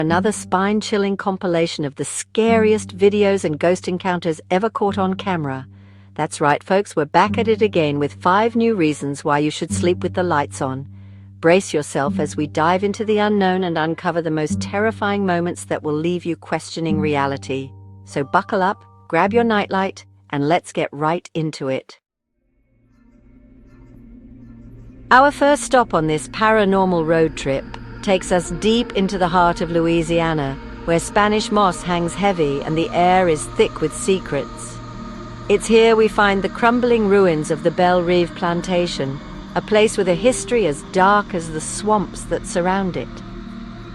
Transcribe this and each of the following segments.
Another spine-chilling compilation of the scariest videos and ghost encounters ever caught on camera. That's right, folks, we're back at it again with 5 new reasons why you should sleep with the lights on. Brace yourself as we dive into the unknown and uncover the most terrifying moments that will leave you questioning reality. So buckle up, grab your nightlight, and let's get right into it. Our first stop on this paranormal road trip takes us deep into the heart of Louisiana, where Spanish moss hangs heavy and the air is thick with secrets. It's here we find the crumbling ruins of the Belle Rive plantation, a place with a history as dark as the swamps that surround it.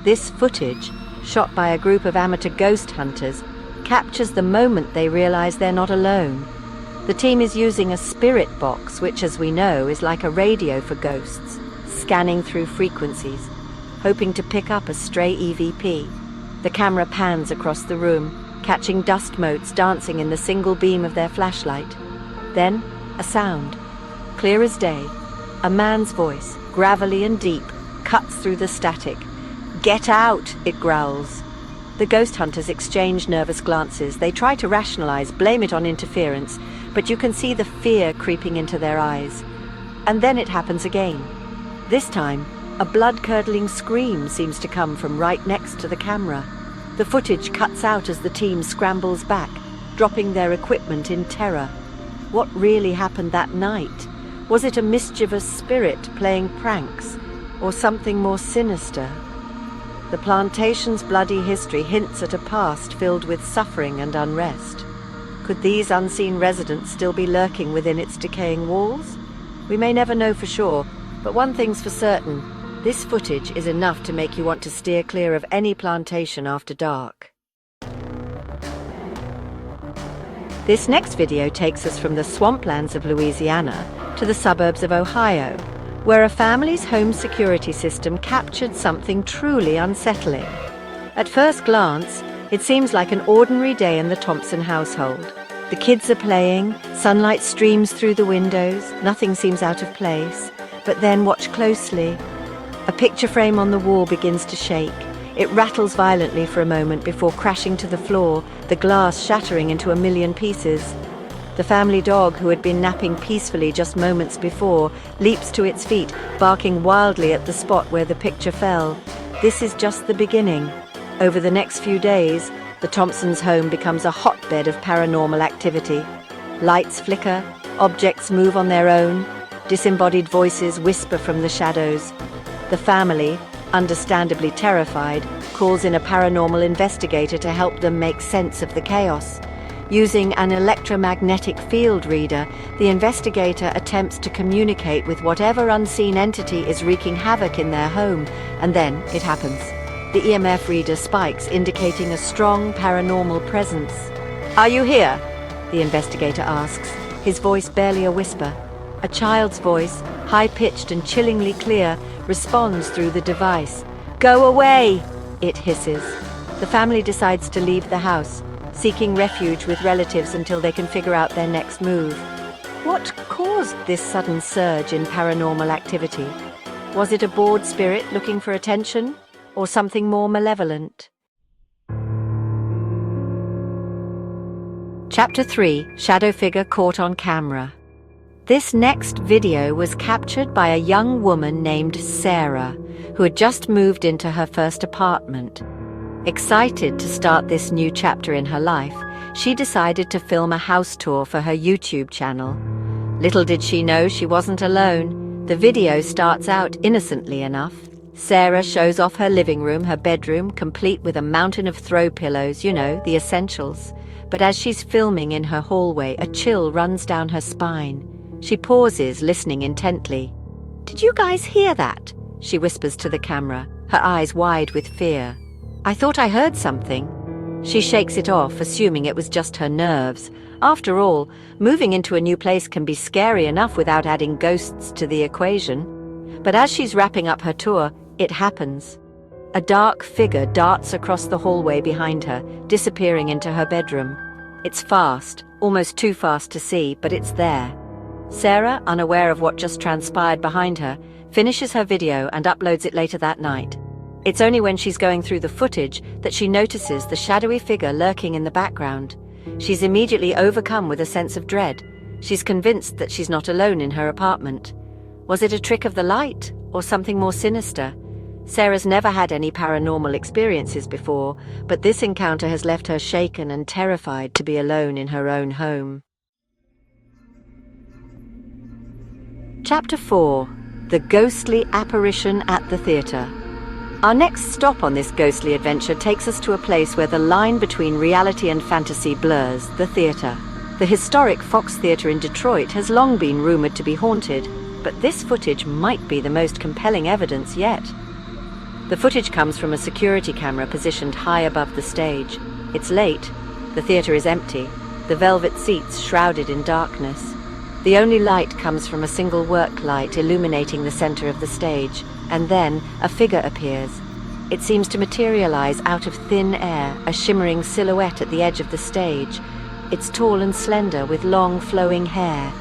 This footage, shot by a group of amateur ghost hunters, captures the moment they realize they're not alone. The team is using a spirit box, which, as we know, is like a radio for ghosts, scanning through frequencies, hoping to pick up a stray EVP. The camera pans across the room, catching dust motes dancing in the single beam of their flashlight. Then, a sound, clear as day. A man's voice, gravelly and deep, cuts through the static. "Get out!" it growls. The ghost hunters exchange nervous glances. They try to rationalize, blame it on interference, but you can see the fear creeping into their eyes. And then it happens again. This time, a blood-curdling scream seems to come from right next to the camera. The footage cuts out as the team scrambles back, dropping their equipment in terror. What really happened that night? Was it a mischievous spirit playing pranks, or something more sinister? The plantation's bloody history hints at a past filled with suffering and unrest. Could these unseen residents still be lurking within its decaying walls? We may never know for sure, but one thing's for certain. This footage is enough to make you want to steer clear of any plantation after dark. This next video takes us from the swamplands of Louisiana to the suburbs of Ohio, where a family's home security system captured something truly unsettling. At first glance, it seems like an ordinary day in the Thompson household. The kids are playing, sunlight streams through the windows, nothing seems out of place. But then watch closely. A picture frame on the wall begins to shake. It rattles violently for a moment before crashing to the floor, the glass shattering into a million pieces. The family dog, who had been napping peacefully just moments before, leaps to its feet, barking wildly at the spot where the picture fell. This is just the beginning. Over the next few days, the Thompsons' home becomes a hotbed of paranormal activity. Lights flicker, objects move on their own, disembodied voices whisper from the shadows. The family, understandably terrified, calls in a paranormal investigator to help them make sense of the chaos. Using an electromagnetic field reader, the investigator attempts to communicate with whatever unseen entity is wreaking havoc in their home, and then it happens. The EMF reader spikes, indicating a strong paranormal presence. "Are you here?" the investigator asks, his voice barely a whisper. A child's voice, high-pitched and chillingly clear, responds through the device. "Go away!" it hisses. The family decides to leave the house, seeking refuge with relatives until they can figure out their next move. What caused this sudden surge in paranormal activity? Was it a bored spirit looking for attention, or something more malevolent? Chapter 3: Shadow Figure Caught on Camera. This next video was captured by a young woman named Sarah, who had just moved into her first apartment. Excited to start this new chapter in her life, she decided to film a house tour for her YouTube channel. Little did she know she wasn't alone. The video starts out innocently enough. Sarah shows off her living room, her bedroom, complete with a mountain of throw pillows, you know, the essentials. But as she's filming in her hallway, a chill runs down her spine. She pauses, listening intently. "Did you guys hear that?" she whispers to the camera, her eyes wide with fear. "I thought I heard something." She shakes it off, assuming it was just her nerves. After all, moving into a new place can be scary enough without adding ghosts to the equation. But as she's wrapping up her tour, it happens. A dark figure darts across the hallway behind her, disappearing into her bedroom. It's fast, almost too fast to see, but it's there. Sarah, unaware of what just transpired behind her, finishes her video and uploads it later that night. It's only when she's going through the footage that she notices the shadowy figure lurking in the background. She's immediately overcome with a sense of dread. She's convinced that she's not alone in her apartment. Was it a trick of the light, or something more sinister? Sarah's never had any paranormal experiences before, but this encounter has left her shaken and terrified to be alone in her own home. Chapter 4. The Ghostly Apparition at the Theatre. Our next stop on this ghostly adventure takes us to a place where the line between reality and fantasy blurs, the theatre. The historic Fox Theatre in Detroit has long been rumoured to be haunted, but this footage might be the most compelling evidence yet. The footage comes from a security camera positioned high above the stage. It's late. The theatre is empty, the velvet seats shrouded in darkness. The only light comes from a single work light illuminating the center of the stage, and then a figure appears. It seems to materialize out of thin air, a shimmering silhouette at the edge of the stage. It's tall and slender with long flowing hair.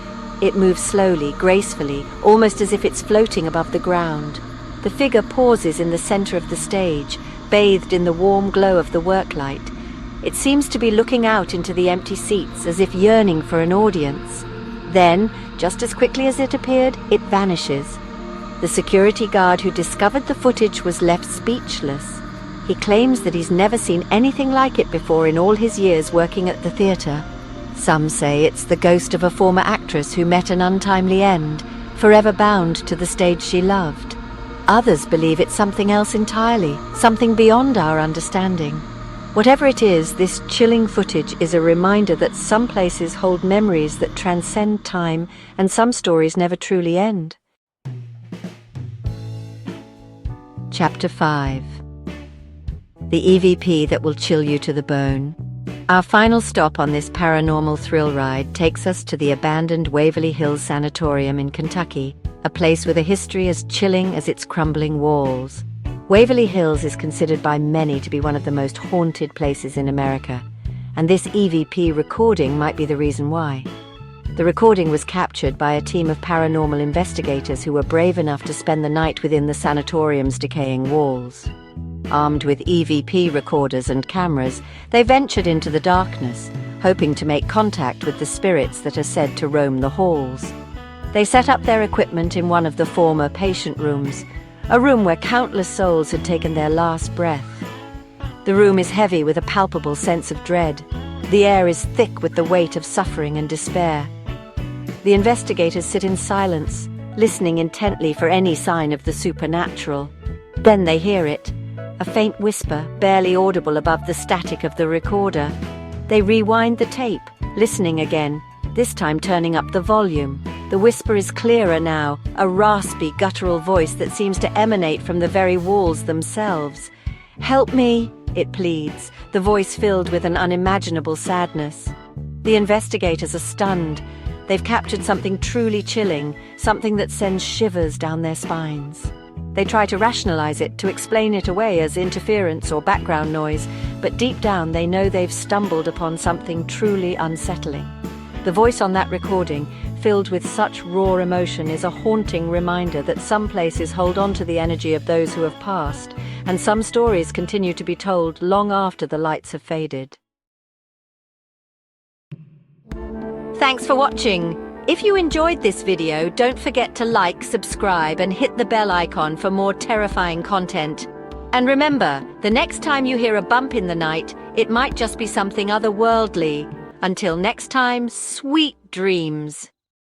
It moves slowly, gracefully, almost as if it's floating above the ground. The figure pauses in the center of the stage, bathed in the warm glow of the work light. It seems to be looking out into the empty seats as if yearning for an audience. Then, just as quickly as it appeared, it vanishes. The security guard who discovered the footage was left speechless. He claims that he's never seen anything like it before in all his years working at the theatre. Some say it's the ghost of a former actress who met an untimely end, forever bound to the stage she loved. Others believe it's something else entirely, something beyond our understanding. Whatever it is, this chilling footage is a reminder that some places hold memories that transcend time, and some stories never truly end. Chapter 5. The EVP that will chill you to the bone. Our final stop on this paranormal thrill ride takes us to the abandoned Waverly Hills Sanatorium in Kentucky, a place with a history as chilling as its crumbling walls. Waverly Hills is considered by many to be one of the most haunted places in America, and this EVP recording might be the reason why. The recording was captured by a team of paranormal investigators who were brave enough to spend the night within the sanatorium's decaying walls. Armed with EVP recorders and cameras, they ventured into the darkness, hoping to make contact with the spirits that are said to roam the halls. They set up their equipment in one of the former patient rooms, a room where countless souls had taken their last breath. The room is heavy with a palpable sense of dread. The air is thick with the weight of suffering and despair. The investigators sit in silence, listening intently for any sign of the supernatural. Then they hear it, a faint whisper, barely audible above the static of the recorder. They rewind the tape, listening again, this time turning up the volume. The whisper is clearer now, a raspy, guttural voice that seems to emanate from the very walls themselves. "Help me," it pleads, the voice filled with an unimaginable sadness. The investigators are stunned. They've captured something truly chilling, something that sends shivers down their spines. They try to rationalize it, to explain it away as interference or background noise, but deep down they know they've stumbled upon something truly unsettling. The voice on that recording, filled with such raw emotion, is a haunting reminder that some places hold on to the energy of those who have passed, and some stories continue to be told long after the lights have faded. Thanks for watching. If you enjoyed this video, don't forget to like, subscribe, and hit the bell icon for more terrifying content. And remember, the next time you hear a bump in the night, it might just be something otherworldly. Until next time, sweet dreams.